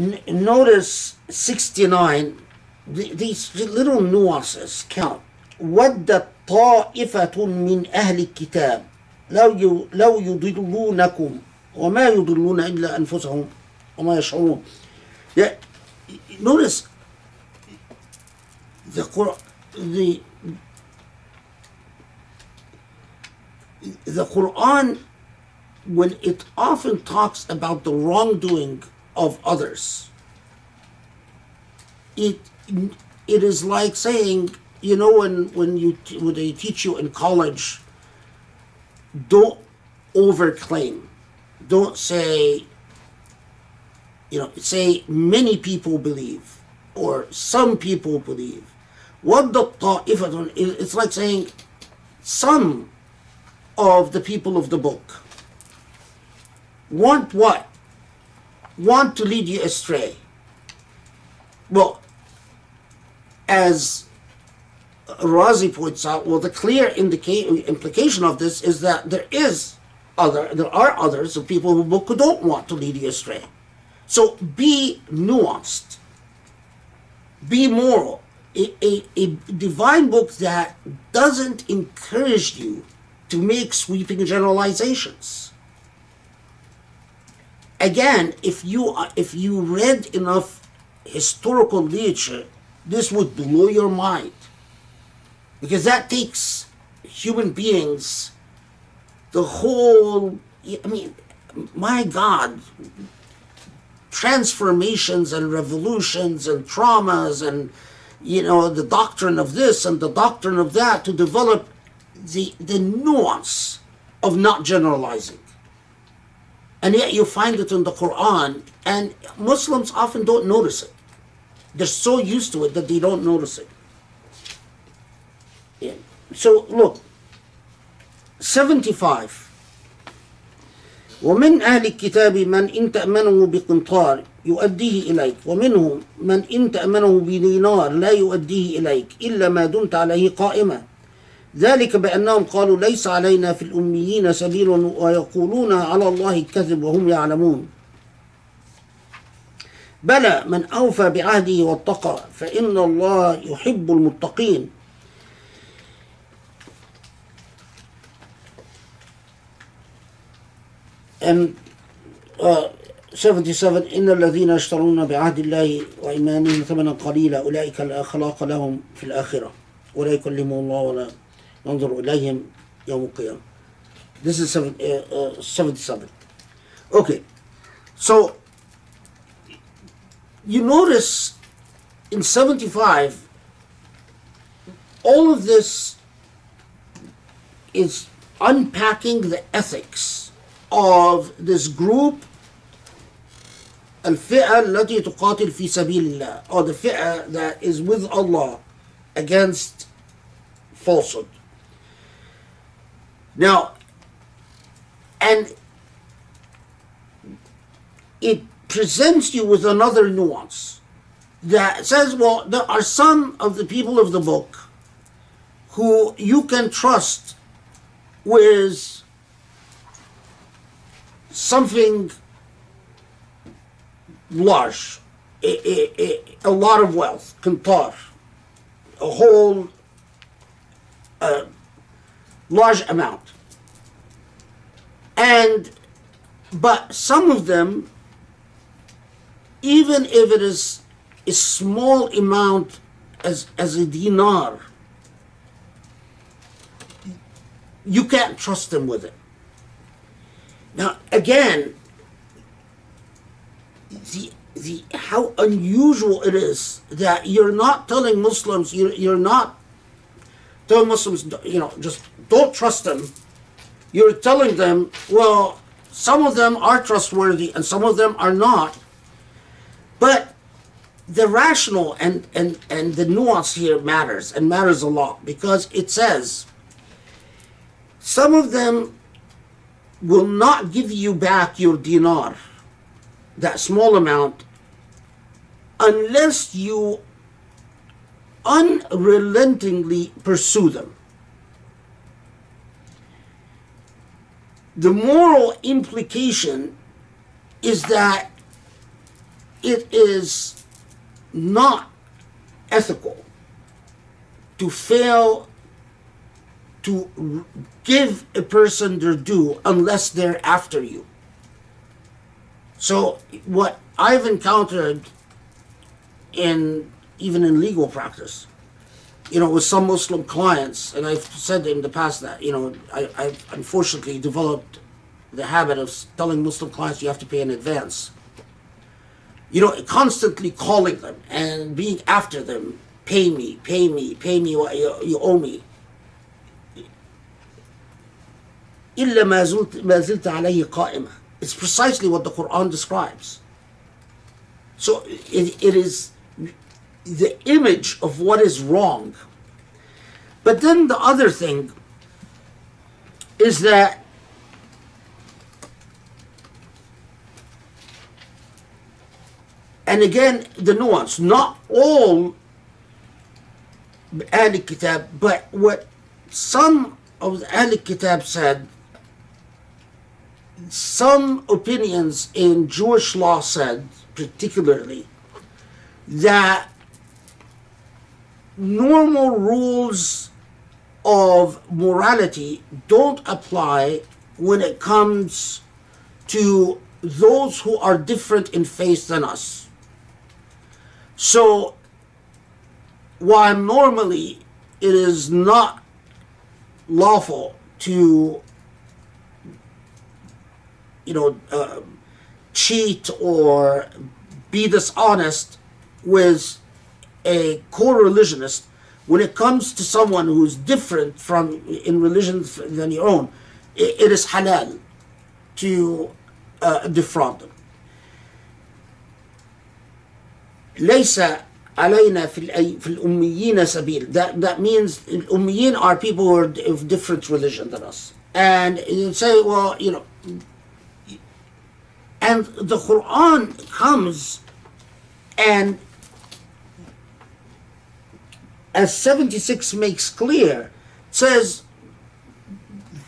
Notice 69, these little nuances count. ودت طائفة من أهل الكتاب لو يضلونكم وما يضلون إلا أنفسهم وما يشعرون. Yeah, notice the Qur'an, when it often talks about the wrongdoing of others, it is like saying, you know, when they teach you in college, don't overclaim. Don't say, say many people believe or some people believe. What the ta'ifatun, it's like saying some of the people of the book want what? Want to lead you astray. Well, as Razi points out, well, the clear implication of this is that there are others of people who don't want to lead you astray. So be nuanced, be moral. A divine book that doesn't encourage you to make sweeping generalizations. Again, if you read enough historical literature, this would blow your mind, because that takes human beings, the whole, my God, transformations and revolutions and traumas and, the doctrine of this and the doctrine of that, to develop the nuance of not generalizing. And yet you find it in the Qur'an, and Muslims often don't notice it. They're so used to it that they don't notice it. Yeah. So look, 75. ومن أهل الكتاب من إن تأمنه بقنطار يؤديه إليك ومنهم من إن تأمنه بدينار لا يؤديه إليك إلا ما دمت عليه قائما ذلك بأنهم قالوا ليس علينا في الأميين سبيل ويقولون على الله الكذب وهم يعلمون بلى من أوفى بعهده واتقى فإن الله يحب المتقين. And 77 إن الذين يشترون بعهد الله وإيمانهم ثمنا قليلا أولئك لا خلاق لهم في الآخرة ولا يكلمهم الله ولا ينظر إليهم يوم القيامة. This is 77. Okay, so you notice in 75 all of this is unpacking the ethics of this group, الفئة التي تقاتل في سبيل الله, or the fi'ah that is with Allah against falsehood. Now, and it presents you with another nuance that says, well, there are some of the people of the book who you can trust with something large, a lot of wealth, qintar, a whole large amount. But some of them, even if it is a small amount as a dinar, you can't trust them with it. Now, again, the how unusual it is that you're not telling Muslims, you're not telling Muslims, just don't trust them. You're telling them, well, some of them are trustworthy and some of them are not. But the rational and the nuance here matters, and matters a lot, because it says some of them will not give you back your dinar, that small amount, unless you unrelentingly pursue them. The moral implication is that it is not ethical to fail to give a person their due unless they're after you. So what I've encountered even in legal practice, with some Muslim clients, and I've said in the past that, I've unfortunately developed the habit of telling Muslim clients you have to pay in advance. Constantly calling them and being after them, pay me what you owe me. إِلَّا مَا زِلْتَ عَلَيْهِ قَائِمًا. It's precisely what the Qur'an describes. So it is the image of what is wrong. But then the other thing is that and again, the nuance, not all Ahl Kitab, but what some of the Ahl Kitab said, some opinions in Jewish law said, particularly, that normal rules of morality don't apply when it comes to those who are different in faith than us. So, while normally it is not lawful to cheat or be dishonest with a co-religionist, when it comes to someone who's different in religion than your own, it is halal to defraud them. ليس علينا في الأميين سبيل. That means Ummiyin are people who are of different religion than us. And you say, well, and the Qur'an comes and, as 76 makes clear, says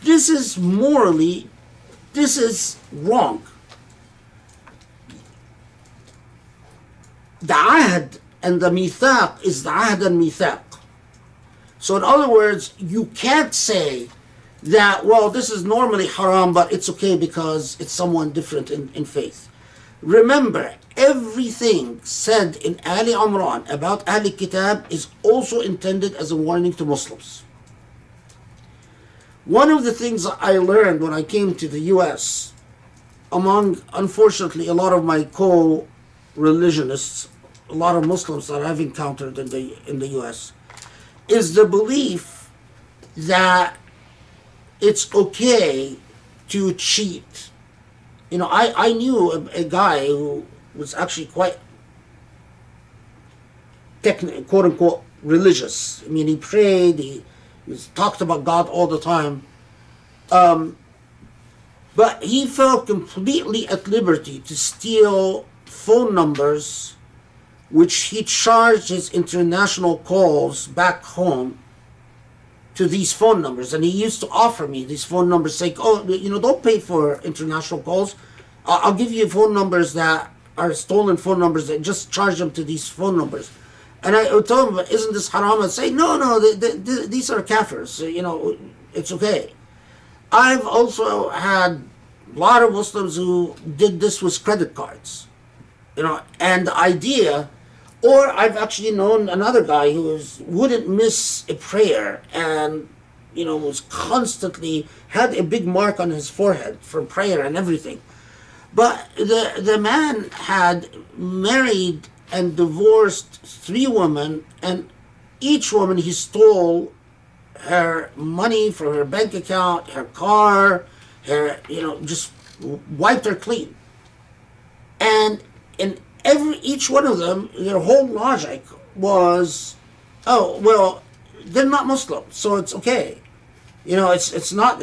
this is morally, this is wrong. The ahd and the mithaq is the ahd and mithaq. So in other words, you can't say that, well, this is normally haram, but it's okay because it's someone different in faith. Remember, everything said in Ali Imran about Ahl Kitab is also intended as a warning to Muslims. One of the things I learned when I came to the US, among, unfortunately, a lot of my co-religionists, a lot of Muslims that I've encountered in the US, is the belief that it's okay to cheat. I knew a guy who was actually quite quote unquote religious. I mean, he prayed, he talked about God all the time. But he felt completely at liberty to steal phone numbers, which he charged his international calls back home to these phone numbers. And he used to offer me these phone numbers, saying, oh, don't pay for international calls. I'll give you phone numbers that are stolen phone numbers, that just charge them to these phone numbers. And I would tell him, isn't this haram? I'd say, no, these are kafirs. It's okay. I've also had a lot of Muslims who did this with credit cards. And the idea, or I've actually known another guy who wouldn't miss a prayer and, was constantly, had a big mark on his forehead for prayer and everything. But the man had married and divorced 3 women, and each woman he stole her money from her bank account, her car, just wiped her clean. And in each one of them, their whole logic was, oh, well, they're not Muslim, so it's okay. It's not.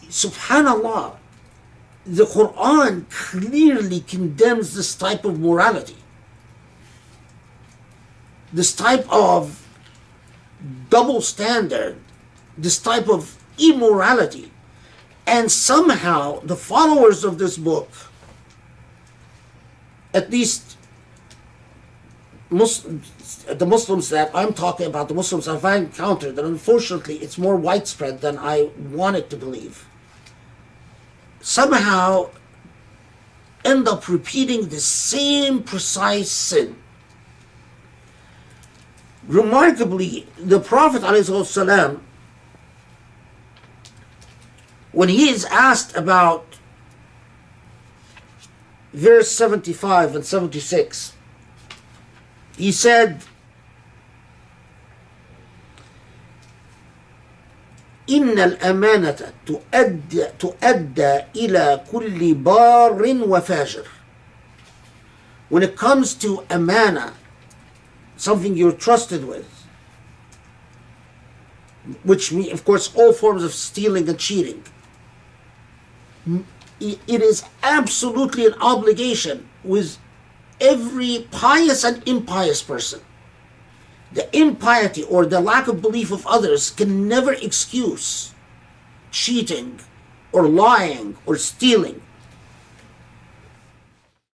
Subhanallah, the Qur'an clearly condemns this type of morality, this type of double standard, this type of immorality. And somehow the followers of this book, at least the Muslims that I'm talking about, the Muslims I've encountered, and unfortunately it's more widespread than I wanted to believe, somehow end up repeating the same precise sin. Remarkably, the Prophet ﷺ, when he is asked about verse 75 and 76, he said, إن الأمانة تؤدى إلى كل بار وفاجر. When it comes to amana, something you're trusted with, which means, of course, all forms of stealing and cheating, it is absolutely an obligation with every pious and impious person. The impiety or the lack of belief of others can never excuse cheating or lying or stealing.